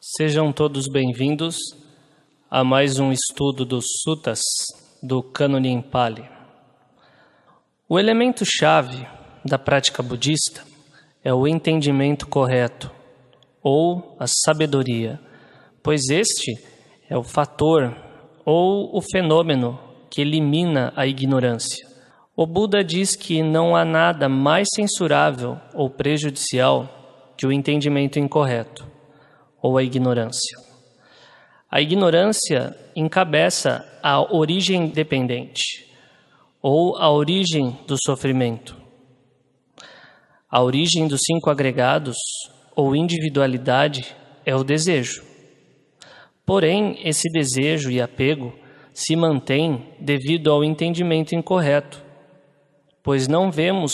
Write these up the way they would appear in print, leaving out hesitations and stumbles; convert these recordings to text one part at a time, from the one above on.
Sejam todos bem-vindos a mais um estudo dos Suttas do Cânone Pali. O elemento-chave da prática budista é o entendimento correto, ou a sabedoria, pois este é o fator ou o fenômeno que elimina a ignorância. O Buda diz que não há nada mais censurável ou prejudicial que o entendimento incorreto, ou a ignorância. A ignorância encabeça a origem dependente, ou a origem do sofrimento. A origem dos 5 agregados, ou individualidade, é o desejo. Porém, esse desejo e apego se mantém devido ao entendimento incorreto, pois não vemos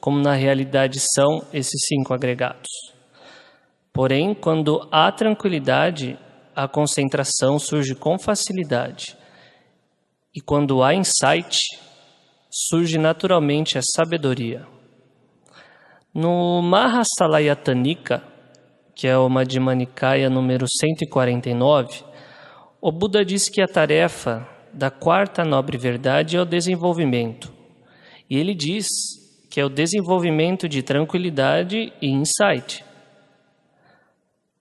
como na realidade são esses 5 agregados. Porém, quando há tranquilidade, a concentração surge com facilidade. E quando há insight, surge naturalmente a sabedoria. No Mahasalayatanika, que é o Madhyama Nikaya número 149, o Buda diz que a tarefa da 4ª nobre verdade é o desenvolvimento. E ele diz que é o desenvolvimento de tranquilidade e insight.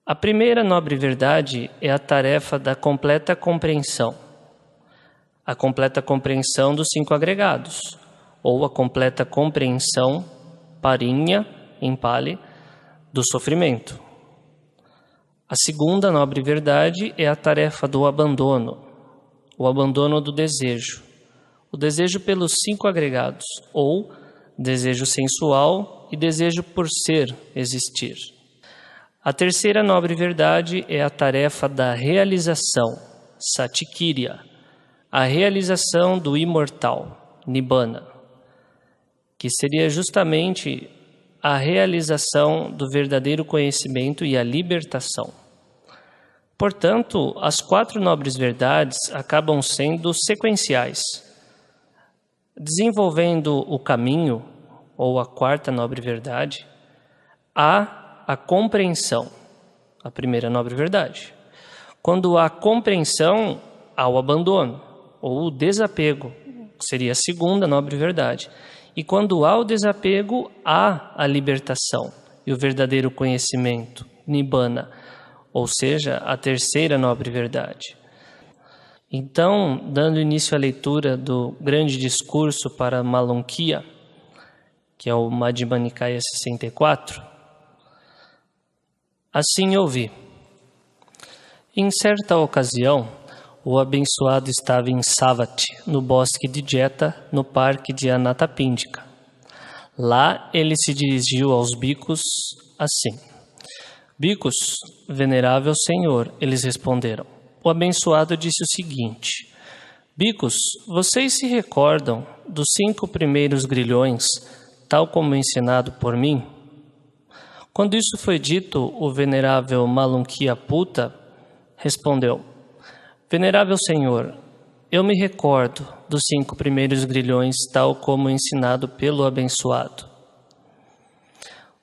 A 1ª nobre verdade é a tarefa da completa compreensão. A completa compreensão dos 5 agregados, ou a completa compreensão, parinha, em Pali, do sofrimento. A 2ª nobre verdade é a tarefa do abandono, o abandono do desejo. O desejo pelos 5 agregados, ou desejo sensual e desejo por ser, existir. A 3ª nobre verdade é a tarefa da realização, satikirya, a realização do imortal, nibbana, que seria justamente a realização do verdadeiro conhecimento e a libertação. Portanto, as 4 nobres verdades acabam sendo sequenciais, desenvolvendo o caminho, ou a 4ª nobre verdade, a compreensão, a 1ª nobre verdade. Quando há compreensão, há o abandono, ou o desapego, que seria a 2ª nobre verdade. E quando há o desapego, há a libertação e o verdadeiro conhecimento, nibbana, ou seja, a 3ª nobre verdade. Então, dando início à leitura do grande discurso para Malunkhya, que é o Madhyama Nikaya 64, assim ouvi. Em certa ocasião, o abençoado estava em Savatthi, no bosque de Jeta, no parque de Anathapindika. Lá ele se dirigiu aos bhikkhus assim: Bhikkhus, venerável Senhor, eles responderam. O abençoado disse o seguinte: Bhikkhus, vocês se recordam dos 5 primeiros grilhões, tal como ensinado por mim? Quando isso foi dito, o venerável Malunkhya Putta respondeu: Venerável Senhor, eu me recordo dos 5 primeiros grilhões, tal como ensinado pelo abençoado.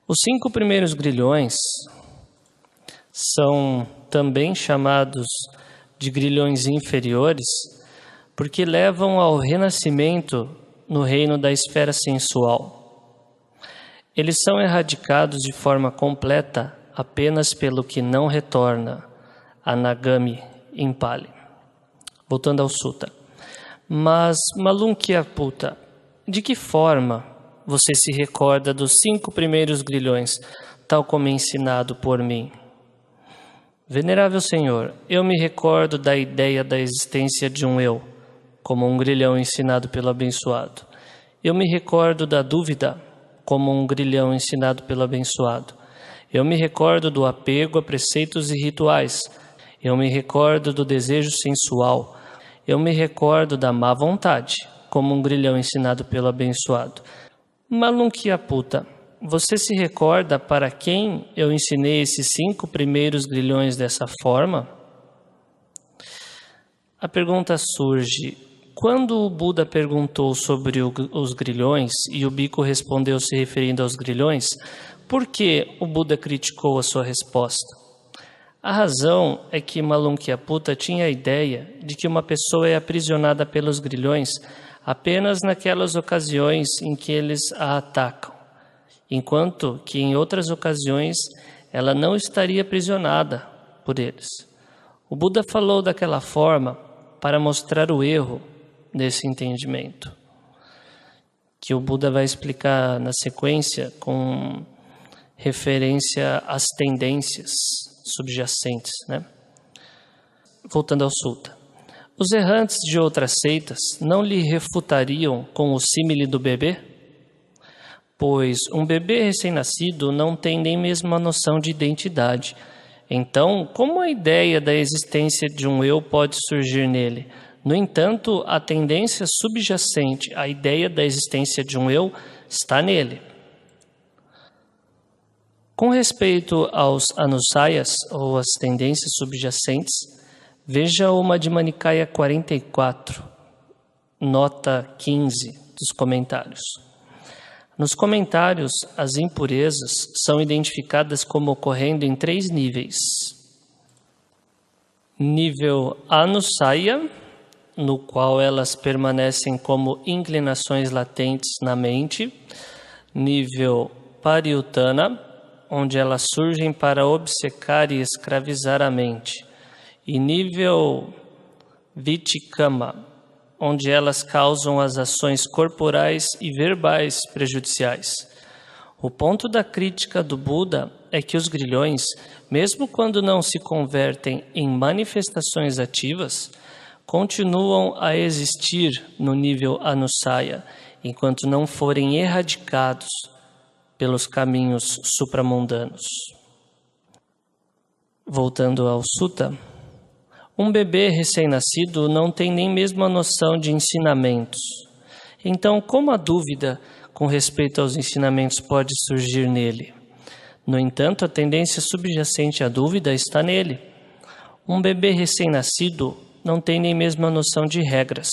Os 5 primeiros grilhões são também chamados de grilhões inferiores, porque levam ao renascimento no reino da esfera sensual. Eles são erradicados de forma completa apenas pelo que não retorna, Anagami em Pali. Voltando ao Sutta. Mas, Malunkhya Putta, de que forma você se recorda dos 5 primeiros grilhões, tal como ensinado por mim? Venerável Senhor, eu me recordo da ideia da existência de um eu, como um grilhão ensinado pelo abençoado. Eu me recordo da dúvida, como um grilhão ensinado pelo abençoado. Eu me recordo do apego a preceitos e rituais. Eu me recordo do desejo sensual. Eu me recordo da má vontade, como um grilhão ensinado pelo abençoado. Malunkhya Putta, você se recorda para quem eu ensinei esses 5 primeiros grilhões dessa forma? A pergunta surge: quando o Buda perguntou sobre os grilhões e o bhikkhu respondeu se referindo aos grilhões, por que o Buda criticou a sua resposta? A razão é que Malunkyaputta tinha a ideia de que uma pessoa é aprisionada pelos grilhões apenas naquelas ocasiões em que eles a atacam, enquanto que em outras ocasiões ela não estaria aprisionada por eles. O Buda falou daquela forma para mostrar o erro desse entendimento, que o Buda vai explicar na sequência com referência às tendências subjacentes, né? Voltando ao Sutta. Os errantes de outras seitas não lhe refutariam com o símile do bebê? Pois um bebê recém-nascido não tem nem mesmo a noção de identidade. Então, como a ideia da existência de um eu pode surgir nele? No entanto, a tendência subjacente à ideia da existência de um eu está nele. Com respeito aos anusayas, ou as tendências subjacentes, veja o Madhyama Nikaya 44, nota 15 dos comentários. Nos comentários, as impurezas são identificadas como ocorrendo em 3 níveis. Nível Anusaya, no qual elas permanecem como inclinações latentes na mente. Nível Pariyutthana, onde elas surgem para obcecar e escravizar a mente. E nível Vitikama, onde elas causam as ações corporais e verbais prejudiciais. O ponto da crítica do Buda é que os grilhões, mesmo quando não se convertem em manifestações ativas, continuam a existir no nível Anusaya, enquanto não forem erradicados pelos caminhos supramundanos. Voltando ao Sutta, um bebê recém-nascido não tem nem mesmo a noção de ensinamentos. Então, como a dúvida com respeito aos ensinamentos pode surgir nele? No entanto, a tendência subjacente à dúvida está nele. Um bebê recém-nascido não tem nem mesmo a noção de regras.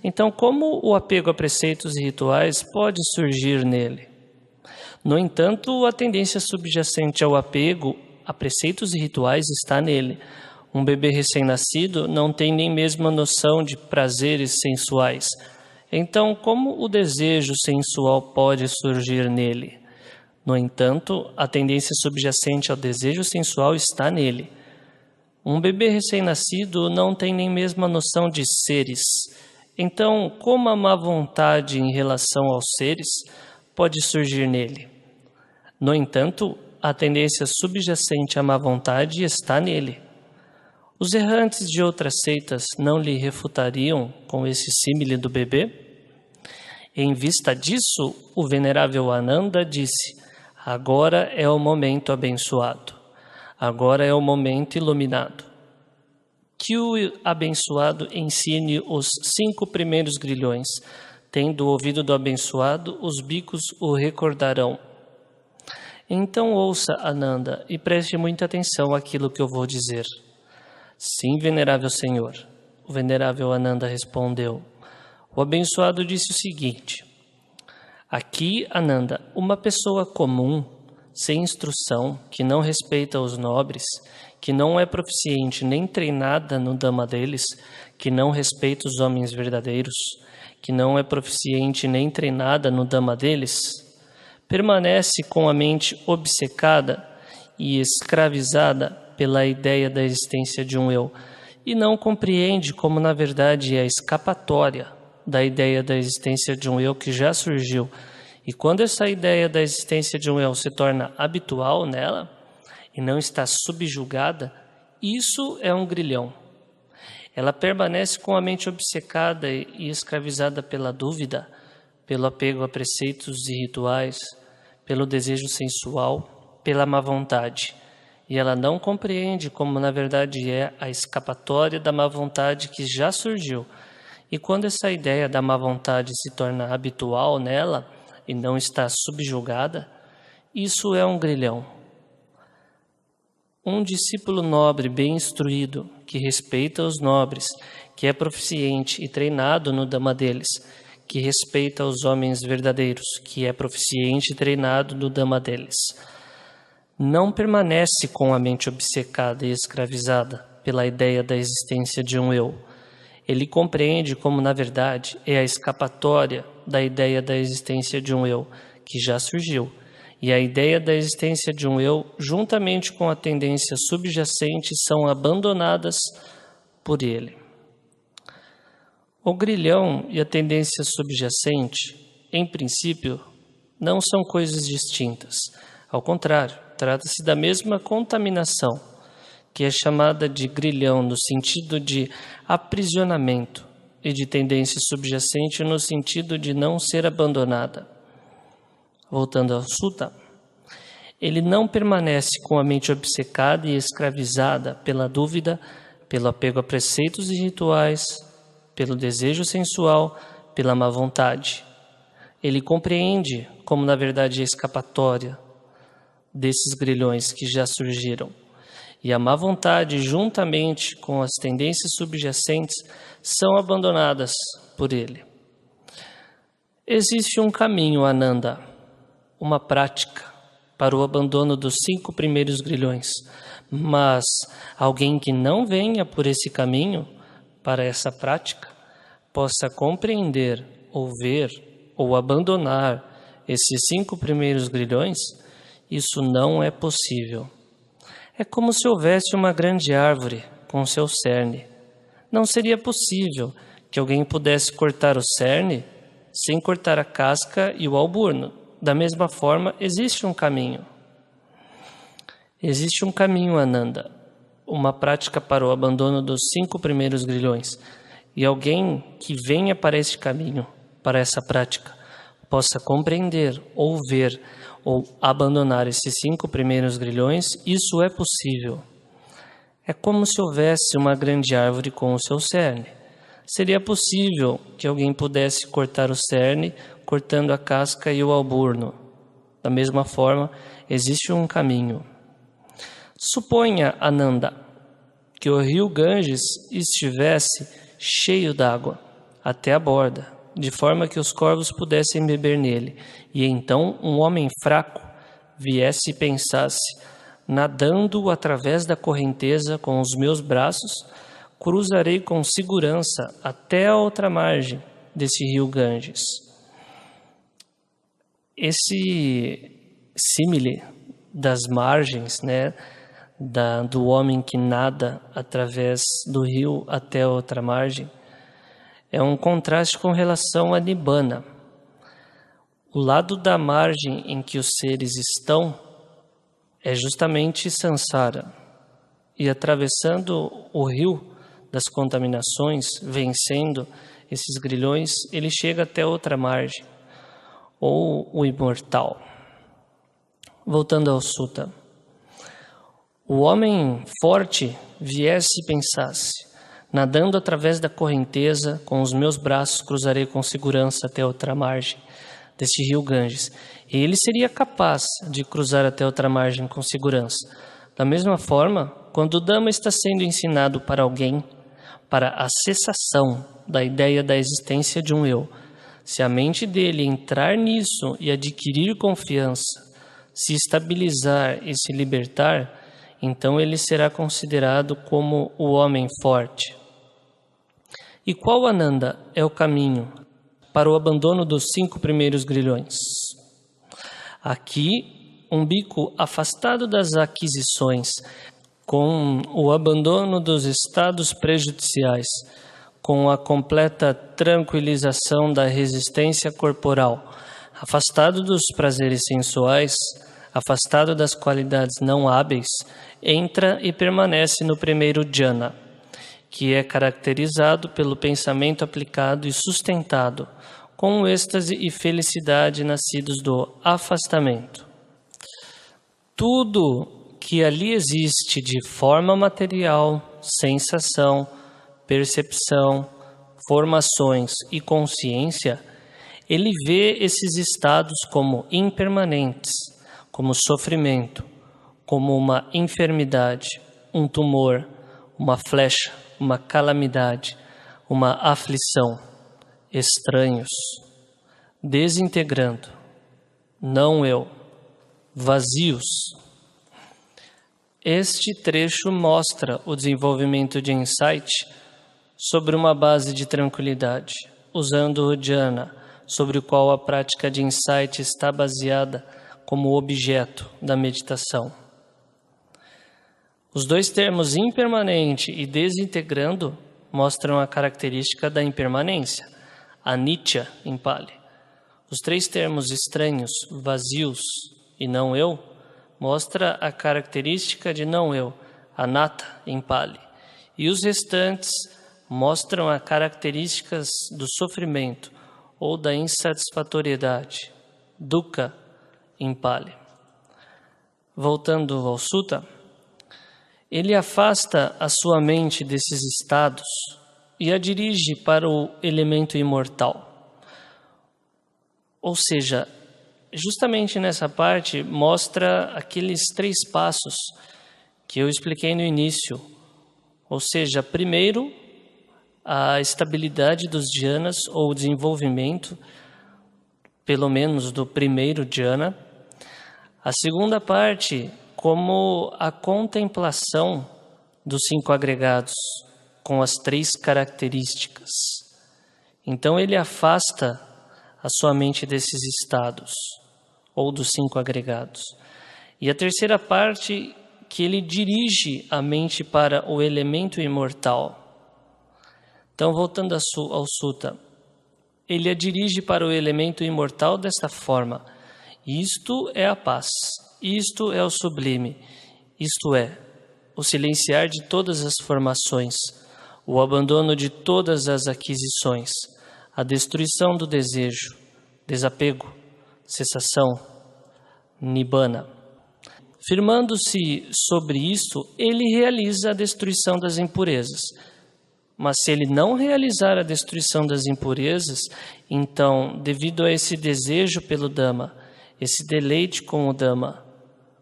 Então, como o apego a preceitos e rituais pode surgir nele? No entanto, a tendência subjacente ao apego a preceitos e rituais está nele. Um bebê recém-nascido não tem nem mesmo a noção de prazeres sensuais. Então, como o desejo sensual pode surgir nele? No entanto, a tendência subjacente ao desejo sensual está nele. Um bebê recém-nascido não tem nem mesmo a noção de seres. Então, como a má vontade em relação aos seres pode surgir nele? No entanto, a tendência subjacente à má vontade está nele. Os errantes de outras seitas não lhe refutariam com esse símile do bebê? Em vista disso, o venerável Ananda disse: agora é o momento abençoado, agora é o momento iluminado. Que o abençoado ensine os 5 primeiros grilhões. Tendo o ouvido do abençoado, os bicos o recordarão. Então ouça, Ananda, e preste muita atenção àquilo que eu vou dizer. Sim, venerável Senhor. O venerável Ananda respondeu. O abençoado disse o seguinte: aqui, Ananda, uma pessoa comum, sem instrução, que não respeita os nobres, que não é proficiente nem treinada no Dhamma deles, que não respeita os homens verdadeiros, que não é proficiente nem treinada no Dhamma deles, permanece com a mente obcecada e escravizada pela ideia da existência de um eu, e não compreende como, na verdade, é a escapatória da ideia da existência de um eu que já surgiu. E quando essa ideia da existência de um eu se torna habitual nela e não está subjugada, isso é um grilhão. Ela permanece com a mente obcecada e escravizada pela dúvida, pelo apego a preceitos e rituais, pelo desejo sensual, pela má vontade. E ela não compreende como, na verdade, é a escapatória da má vontade que já surgiu. E quando essa ideia da má vontade se torna habitual nela e não está subjugada, isso é um grilhão. Um discípulo nobre, bem instruído, que respeita os nobres, que é proficiente e treinado no Dhamma deles, que respeita os homens verdadeiros, que é proficiente e treinado no Dhamma deles, não permanece com a mente obcecada e escravizada pela ideia da existência de um eu. Ele compreende como, na verdade, é a escapatória da ideia da existência de um eu, que já surgiu, e a ideia da existência de um eu, juntamente com a tendência subjacente, são abandonadas por ele. O grilhão e a tendência subjacente, em princípio, não são coisas distintas. Ao contrário, trata-se da mesma contaminação, que é chamada de grilhão no sentido de aprisionamento e de tendência subjacente no sentido de não ser abandonada. Voltando ao sutta, ele não permanece com a mente obcecada e escravizada pela dúvida, pelo apego a preceitos e rituais, pelo desejo sensual, pela má vontade. Ele compreende como, na verdade, é escapatória desses grilhões que já surgiram. E a má vontade, juntamente com as tendências subjacentes, são abandonadas por ele. Existe um caminho, Ananda, uma prática para o abandono dos 5 primeiros grilhões, mas alguém que não venha por esse caminho, para essa prática, possa compreender ou ver ou abandonar esses 5 primeiros grilhões, isso não é possível. É como se houvesse uma grande árvore com seu cerne. Não seria possível que alguém pudesse cortar o cerne sem cortar a casca e o alburno. Da mesma forma, existe um caminho. Existe um caminho, Ananda, uma prática para o abandono dos 5 primeiros grilhões. E alguém que venha para este caminho, para essa prática, possa compreender ou ver ou abandonar esses 5 primeiros grilhões, isso é possível. É como se houvesse uma grande árvore com o seu cerne. Seria possível que alguém pudesse cortar o cerne, cortando a casca e o alburno. Da mesma forma, existe um caminho. Suponha, Ananda, que o rio Ganges estivesse cheio d'água até a borda, de forma que os corvos pudessem beber nele, e então um homem fraco viesse e pensasse: nadando através da correnteza com os meus braços, cruzarei com segurança até a outra margem desse rio Ganges. Esse símile das margens, do homem que nada através do rio até a outra margem, é um contraste com relação a Nibbana. O lado da margem em que os seres estão é justamente Sansara. E atravessando o rio das contaminações, vencendo esses grilhões, ele chega até outra margem, ou o imortal. Voltando ao sutta. O homem forte viesse e pensasse: nadando através da correnteza, com os meus braços cruzarei com segurança até outra margem deste rio Ganges. E ele seria capaz de cruzar até outra margem com segurança. Da mesma forma, quando o Dhamma está sendo ensinado para alguém, para a cessação da ideia da existência de um eu, se a mente dele entrar nisso e adquirir confiança, se estabilizar e se libertar, então ele será considerado como o homem forte. E qual, Ananda, é o caminho para o abandono dos 5 primeiros grilhões? Aqui, um bico afastado das aquisições, com o abandono dos estados prejudiciais, com a completa tranquilização da resistência corporal, afastado dos prazeres sensuais, afastado das qualidades não hábeis, entra e permanece no primeiro jhana, que é caracterizado pelo pensamento aplicado e sustentado, com o êxtase e felicidade nascidos do afastamento. Tudo que ali existe de forma material, sensação, percepção, formações e consciência, ele vê esses estados como impermanentes, como sofrimento, como uma enfermidade, um tumor, uma flecha, uma calamidade, uma aflição, estranhos, desintegrando, não eu, vazios. Este trecho mostra o desenvolvimento de insight sobre uma base de tranquilidade, usando o dhyana, sobre o qual a prática de insight está baseada como objeto da meditação. Os dois termos impermanente e desintegrando mostram a característica da impermanência, anicca em Pali. Os três termos estranhos, vazios e não eu, mostra a característica de não eu, anatta em Pali. E os restantes mostram as características do sofrimento ou da insatisfatoriedade, dukkha em Pali. Voltando ao sutta, ele afasta a sua mente desses estados e a dirige para o elemento imortal. Ou seja, justamente nessa parte mostra aqueles 3 passos que eu expliquei no início. Ou seja, primeiro, a estabilidade dos dhyanas ou o desenvolvimento, pelo menos do primeiro dhyana. A segunda parte, como a contemplação dos 5 agregados, com as 3 características. Então ele afasta a sua mente desses estados, ou dos 5 agregados. E a terceira parte, que ele dirige a mente para o elemento imortal. Então, voltando ao sutta, ele a dirige para o elemento imortal desta forma: isto é a paz, isto é o sublime, isto é, o silenciar de todas as formações, o abandono de todas as aquisições, a destruição do desejo, desapego, cessação, nibbana. Firmando-se sobre isto, ele realiza a destruição das impurezas. Mas se ele não realizar a destruição das impurezas, então, devido a esse desejo pelo Dhamma, esse deleite com o Dhamma,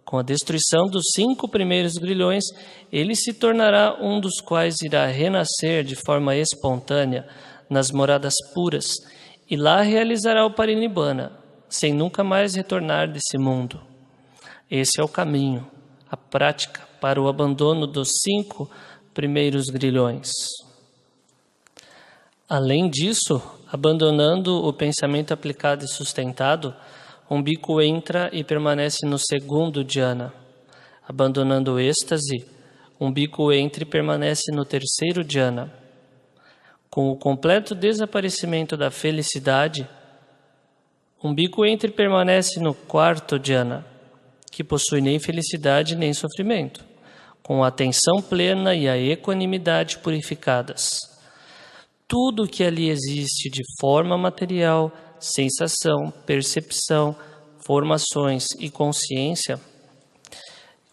com a destruição dos 5 primeiros grilhões, ele se tornará um dos quais irá renascer de forma espontânea nas moradas puras e lá realizará o parinibbana, sem nunca mais retornar desse mundo. Esse é o caminho, a prática para o abandono dos 5 primeiros grilhões. Além disso, abandonando o pensamento aplicado e sustentado, um bhikkhu entra e permanece no segundo dhyana. Abandonando o êxtase, um bhikkhu entra e permanece no terceiro dhyana. Com o completo desaparecimento da felicidade, um bhikkhu entra e permanece no quarto dhyana, que possui nem felicidade nem sofrimento, com a atenção plena e a equanimidade purificadas. Tudo que ali existe de forma material, sensação, percepção, formações e consciência,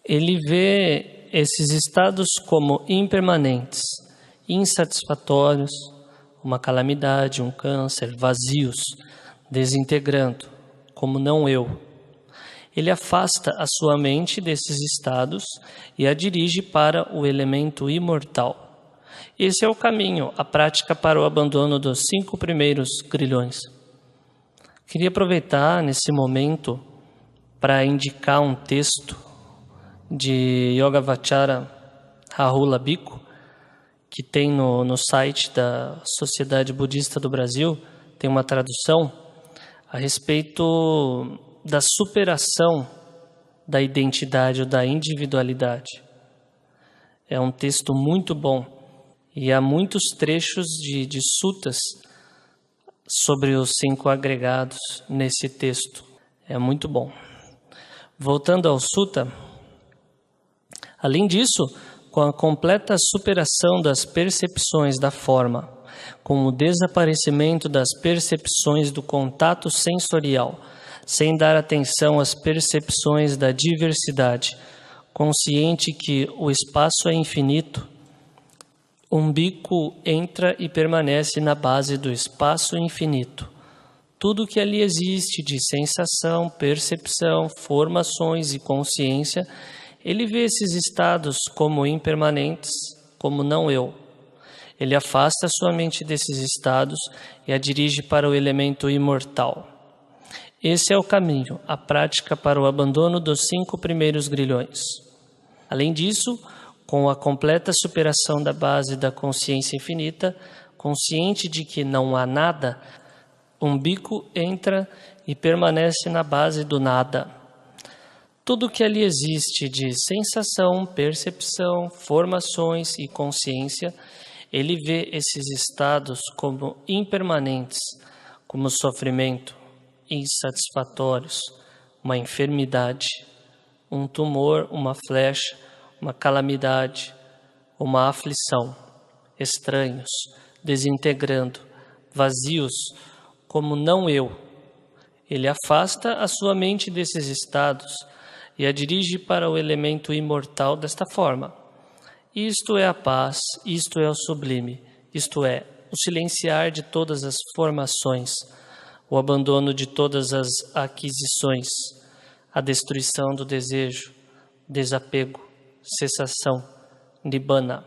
ele vê esses estados como impermanentes, insatisfatórios, uma calamidade, um câncer, vazios, desintegrando, como não eu. Ele afasta a sua mente desses estados e a dirige para o elemento imortal. Esse é o caminho, a prática para o abandono dos 5 primeiros grilhões. Queria aproveitar nesse momento para indicar um texto de Yogavachara Rahula Bhikkhu, que tem no site da Sociedade Budista do Brasil, tem uma tradução a respeito da superação da identidade ou da individualidade. É um texto muito bom e há muitos trechos de suttas sobre os 5 agregados nesse texto. É muito bom. Voltando ao sutta, além disso, com a completa superação das percepções da forma, com o desaparecimento das percepções do contato sensorial, sem dar atenção às percepções da diversidade, consciente que o espaço é infinito, um bhikkhu entra e permanece na base do espaço infinito. Tudo que ali existe de sensação, percepção, formações e consciência, ele vê esses estados como impermanentes, como não eu. Ele afasta sua mente desses estados e a dirige para o elemento imortal. Esse é o caminho, a prática para o abandono dos 5 primeiros grilhões. Além disso, com a completa superação da base da consciência infinita, consciente de que não há nada, um bico entra e permanece na base do nada. Tudo que ali existe de sensação, percepção, formações e consciência, ele vê esses estados como impermanentes, como sofrimento, insatisfatórios, uma enfermidade, um tumor, uma flecha, uma calamidade, uma aflição, estranhos, desintegrando, vazios, como não eu. Ele afasta a sua mente desses estados e a dirige para o elemento imortal desta forma. Isto é a paz, isto é o sublime, isto é, o silenciar de todas as formações, o abandono de todas as aquisições, a destruição do desejo, desapego, cessação, nibbana.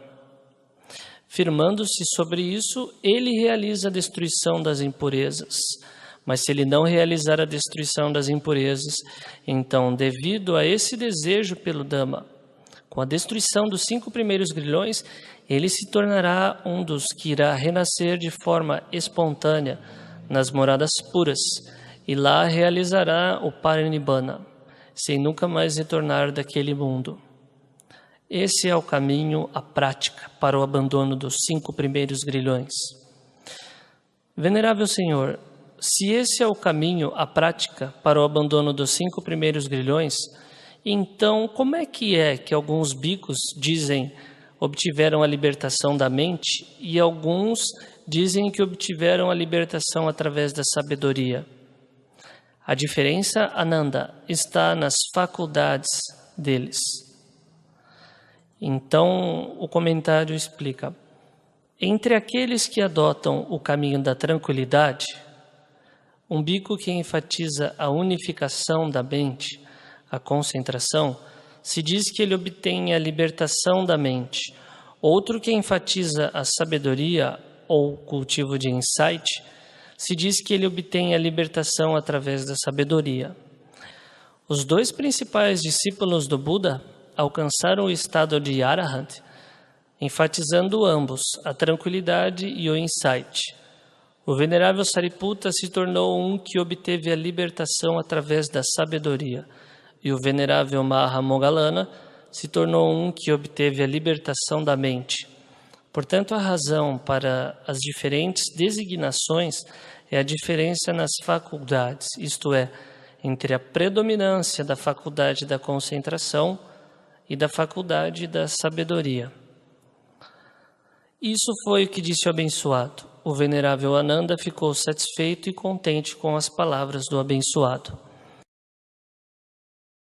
Firmando-se sobre isso, ele realiza a destruição das impurezas. Mas se ele não realizar a destruição das impurezas, então, devido a esse desejo pelo Dhamma, com a destruição dos 5 primeiros grilhões, ele se tornará um dos que irá renascer de forma espontânea nas moradas puras, e lá realizará o Parinibbana, sem nunca mais retornar daquele mundo. Esse é o caminho, a prática, para o abandono dos 5 primeiros grilhões. Venerável Senhor, se esse é o caminho, a prática, para o abandono dos 5 primeiros grilhões, então como é que alguns bhikkhus dizem obtiveram a libertação da mente e alguns dizem que obtiveram a libertação através da sabedoria? A diferença, Ananda, está nas faculdades deles. Então, o comentário explica: entre aqueles que adotam o caminho da tranquilidade, um bhikkhu que enfatiza a unificação da mente, a concentração, se diz que ele obtém a libertação da mente. Outro que enfatiza a sabedoria ou cultivo de insight, se diz que ele obtém a libertação através da sabedoria. Os 2 principais discípulos do Buda alcançaram o estado de Arahant, enfatizando ambos, a tranquilidade e o insight. O venerável Sariputta se tornou um que obteve a libertação através da sabedoria, e o venerável Mahamoggallana se tornou um que obteve a libertação da mente. Portanto, a razão para as diferentes designações é a diferença nas faculdades, isto é, entre a predominância da faculdade da concentração e da faculdade da sabedoria. Isso foi o que disse o abençoado. O venerável Ananda ficou satisfeito e contente com as palavras do abençoado.